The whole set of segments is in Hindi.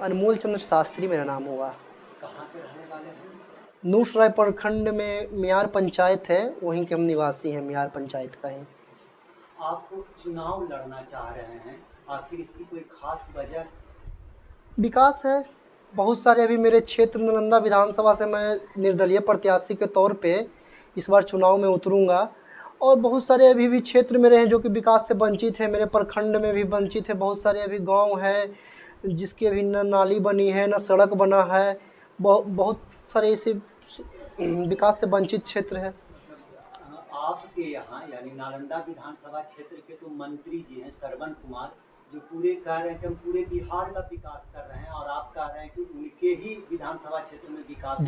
अनमोल चंद्र शास्त्री मेरा नाम हुआ। कहाँ के रहने वाले हैं? नूरसराय प्रखंड में मियार पंचायत है, वहीं के हम निवासी हैं, मियार पंचायत का ही। आप चुनाव लड़ना चाह रहे हैं, आखिर इसकी कोई खास वजह? विकास है बहुत सारे। अभी मेरे क्षेत्र नालंदा विधानसभा से मैं निर्दलीय प्रत्याशी के तौर पे इस बार चुनाव में उतरूँगा, और बहुत सारे अभी भी क्षेत्र मेरे हैं जो कि विकास से वंचित है। मेरे प्रखंड में भी वंचित है, बहुत सारे अभी गांव हैं जिसकी अभी न नाली बनी है, न सड़क बना है। बहुत सारे ऐसे विकास से वंचित क्षेत्र है। आपके यहाँ यानी नालंदा विधानसभा क्षेत्र के तो मंत्री जी हैं श्रवण कुमार, जो पूरे कह रहे हैं कि हम पूरे बिहार का विकास कर रहे हैं, और आप कह रहे हैं कि उनके ही विधानसभा क्षेत्र में विकास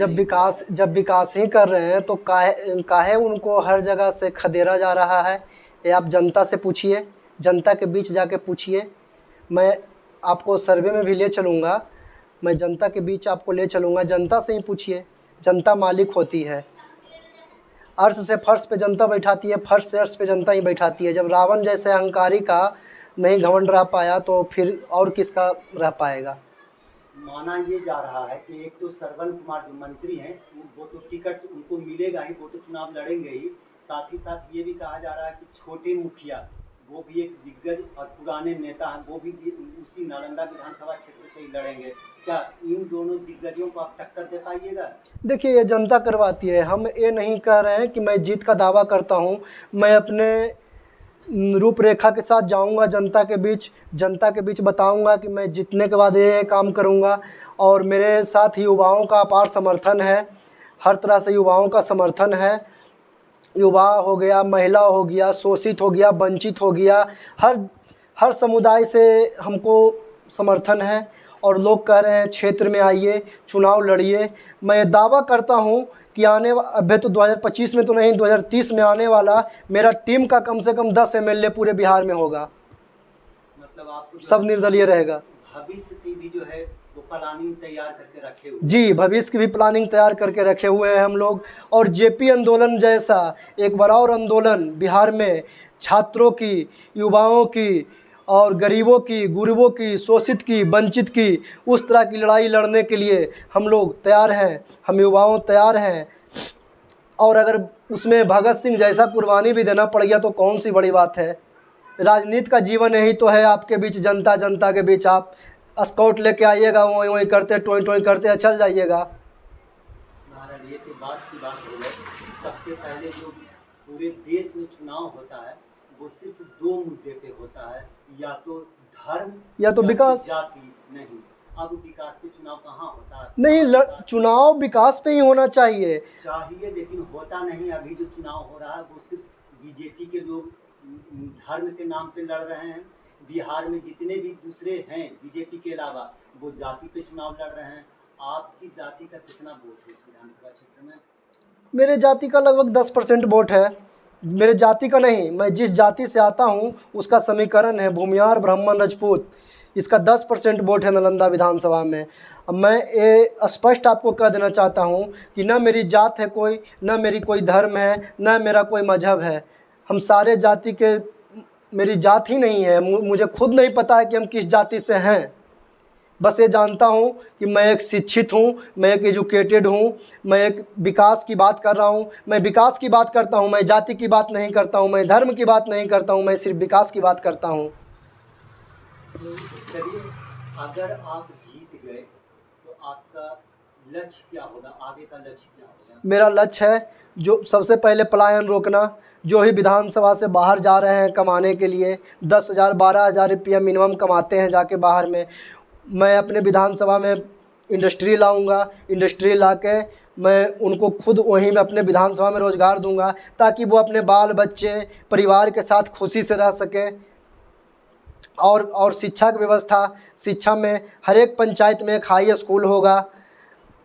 जब विकास ही कर रहे हैं तो काहे उनको हर जगह से खदेड़ा जा रहा है? ये आप जनता से पूछिए, जनता के बीच जाके पूछिए। मैं आपको सर्वे में भी ले चलूँगा, मैं जनता के बीच आपको ले चलूँगा, जनता से ही पूछिए। जनता मालिक होती है। अर्श से फर्श पे जनता बैठाती है, फर्श से अर्श पे जनता ही बैठाती है। जब रावण जैसे अहंकारी का नहीं घमंड रह पाया तो फिर और किसका रह पाएगा? माना ये जा रहा है कि एक तो श्रवण कुमार जो मंत्री हैं वो तो टिकट उनको मिलेगा ही, वो तो चुनाव लड़ेंगे ही। साथ ही साथ ये भी कहा जा रहा है कि छोटे मुखिया वो भी एक दिग्गज और पुराने नेता हैं, वो भी उसी नालंदा विधानसभा क्षेत्र से ही लड़ेंगे। क्या इन दोनों दिग्गजों को आप टक्कर दे पाइएगा? देखिए, ये जनता करवाती है। हम ये नहीं कह रहे हैं कि मैं जीत का दावा करता हूँ। मैं अपने रूपरेखा के साथ जाऊंगा जनता के बीच बताऊंगा कि मैं जीतने के बाद ये काम करूंगा, और मेरे साथ युवाओं का अपार समर्थन है। हर तरह से युवाओं का समर्थन है। युवा हो गया, महिला हो गया, शोषित हो गया, वंचित हो गया, हर समुदाय से हमको समर्थन है। और लोग कह रहे हैं क्षेत्र में आइए, चुनाव लड़िए। मैं दावा करता हूं कि अभी तो 2025 में तो नहीं, 2030 में आने वाला मेरा टीम का कम से कम 10 एमएलए पूरे बिहार में होगा। मतलब आप सब निर्दलीय रहेगा। भविष्य की भी जो है वो प्लानिंग तैयार करके रखे हुए? जी, भविष्य की भी प्लानिंग तैयार करके रखे हुए हैं हम लोग। और जेपी आंदोलन जैसा एक बड़ा और आंदोलन बिहार में छात्रों की, युवाओं की और गरीबों की, गुरबों की, शोषित की, वंचित की, उस तरह की लड़ाई लड़ने के लिए हम लोग तैयार हैं, हम युवाओं तैयार हैं। और अगर उसमें भगत सिंह जैसा कुर्बानी भी देना पड़ गया तो कौन सी बड़ी बात है? राजनीति का जीवन यही तो है, आपके बीच जनता के बीच आप स्काउट लेके आइएगा, वहीं वहीं करते टोई करते चल जाइएगा। महाराज, ये तो बात की बात हो गई। सबसे पहले जो पूरे देश में चुनाव होता है वो सिर्फ दो मुद्दे पे होता है, या तो धर्म या तो विकास। जाति नहीं। अब विकास पे चुनाव कहाँ होता है? नहीं, चुनाव विकास पे ही होना चाहिए, लेकिन होता नहीं। अभी जो चुनाव हो रहा है वो सिर्फ बीजेपी के लोग धर्म के नाम पे लड़ रहे हैं। बिहार में जितने भी दूसरे हैं बीजेपी के अलावा वो जाति पे चुनाव लड़ रहे हैं। आपकी जाति का कितना वोट है इस विधानसभा क्षेत्र में? मेरे जाति का लगभग 10% वोट है। मेरे जाति का नहीं, मैं जिस जाति से आता हूँ उसका समीकरण है भूमियार ब्राह्मण राजपूत। इसका 10% वोट है नालंदा विधानसभा में। अब मैं ये स्पष्ट आपको कह देना चाहता हूँ कि न मेरी जात है कोई, न मेरी कोई धर्म है, न मेरा कोई मजहब है। हम सारे जाति के, मेरी जात ही नहीं है। मुझे खुद नहीं पता है कि हम किस जाति से हैं। बस ये जानता हूँ कि मैं एक शिक्षित हूँ, मैं एक एजुकेटेड हूँ, मैं एक विकास की बात कर रहा हूँ। मैं विकास की बात करता हूँ, मैं जाति की बात नहीं करता हूँ, मैं धर्म की बात नहीं करता हूँ, मैं सिर्फ विकास की बात करता हूँ। चलिए, अगर आप जीत गए तो आपका लक्ष्य क्या होगा? आगे का लक्ष्य क्या होगा? मेरा लक्ष्य है जो सबसे पहले पलायन रोकना। जो ही विधानसभा से बाहर जा रहे हैं कमाने के लिए, 10,000 12,000 रुपया मिनिमम कमाते हैं जाके बाहर में, मैं अपने विधानसभा में इंडस्ट्री लाऊंगा। इंडस्ट्री ला के मैं उनको खुद वहीं में अपने विधानसभा में रोज़गार दूंगा, ताकि वो अपने बाल बच्चे परिवार के साथ खुशी से रह सकें। और शिक्षा की व्यवस्था, शिक्षा में हर एक पंचायत में एक हाई स्कूल होगा।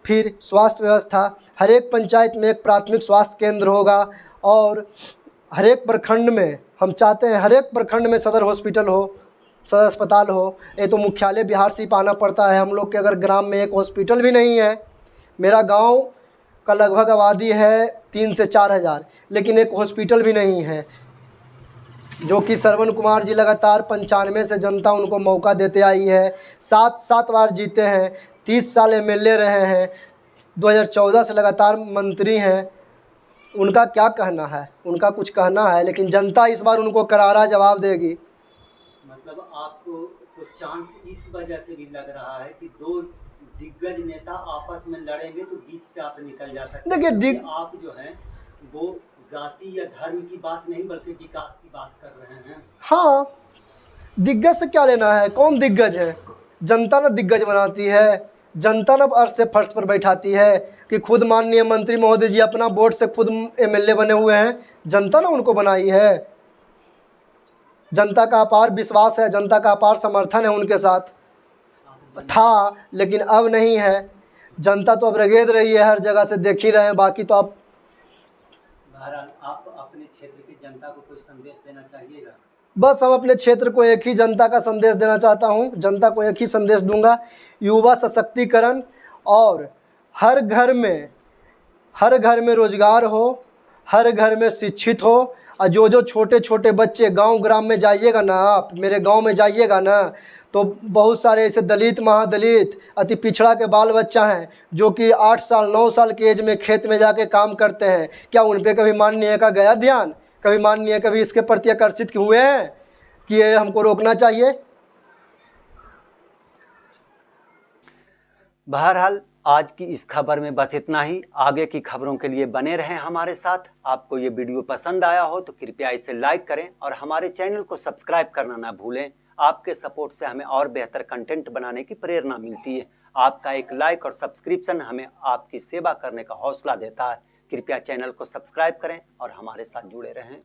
फिर स्वास्थ्य व्यवस्था, हर एक पंचायत में एक प्राथमिक स्वास्थ्य केंद्र होगा। और हर एक प्रखंड में हम चाहते हैं हर एक प्रखंड में सदर हॉस्पिटल हो, सदर अस्पताल हो। ये तो मुख्यालय बिहार से ही पाना पड़ता है हम लोग के। अगर ग्राम में एक हॉस्पिटल भी नहीं है, मेरा गांव का लगभग आबादी है 3 से 4 हज़ार, लेकिन एक हॉस्पिटल भी नहीं है। जो कि श्रवण कुमार जी लगातार 95 से जनता उनको मौका देते आई है, 7 बार जीते हैं, 30 साल एमएलए रहे हैं, 2014 से लगातार मंत्री हैं। उनका क्या कहना है? उनका कुछ कहना है, लेकिन जनता इस बार उनको करारा जवाब देगी। मतलब आपको तो चांस इस वजह से भी लग रहा है कि दो दिग्गज नेता आपस में लड़ेंगे तो बीच से आप निकल जा सकते हैं। देखिए क्योंकि आप जो हैं वो जाति या धर्म की बात नहीं बल्कि विकास की बात कर रहे हैं। हाँ, दिग्गज से क्या लेना है? कौन दिग्गज है? जनता ना दिग्गज बनाती है, जनता ना अर्श से फर्श पर बैठाती है कि खुद माननीय मंत्री महोदय जी अपना वोट से खुद एमएलए बने हुए हैं। जनता ने उनको बनाई है। जनता का अपार विश्वास है, जनता का अपार समर्थन है उनके साथ था, लेकिन अब नहीं है। जनता तो अब रगेद रही है, हर जगह से देख ही रहे हैं। बाकी तो आप बहरहाल आप अपने क्षेत्र की जनता को कोई संदेश देना चाहिएगा? बस हम अपने क्षेत्र को एक ही जनता का संदेश देना चाहता हूँ, जनता को एक ही संदेश दूंगा, युवा सशक्तिकरण और हर घर में रोजगार हो, हर घर में शिक्षित हो। और जो छोटे छोटे बच्चे गांव ग्राम में जाइएगा ना, आप मेरे गांव में जाइएगा ना, तो बहुत सारे ऐसे दलित, महादलित, अति पिछड़ा के बाल बच्चा हैं जो कि 8 साल 9 साल की एज में खेत में जाके काम करते हैं। क्या उन पे कभी माननीय का गया ध्यान? कभी माननीय कभी इसके प्रति आकर्षित हुए हैं कि ये हमको रोकना चाहिए? बहरहाल आज की इस खबर में बस इतना ही। आगे की खबरों के लिए बने रहें हमारे साथ। आपको ये वीडियो पसंद आया हो तो कृपया इसे लाइक करें और हमारे चैनल को सब्सक्राइब करना ना भूलें। आपके सपोर्ट से हमें और बेहतर कंटेंट बनाने की प्रेरणा मिलती है। आपका एक लाइक और सब्सक्रिप्शन हमें आपकी सेवा करने का हौसला देता है। कृपया चैनल को सब्सक्राइब करें और हमारे साथ जुड़े रहें।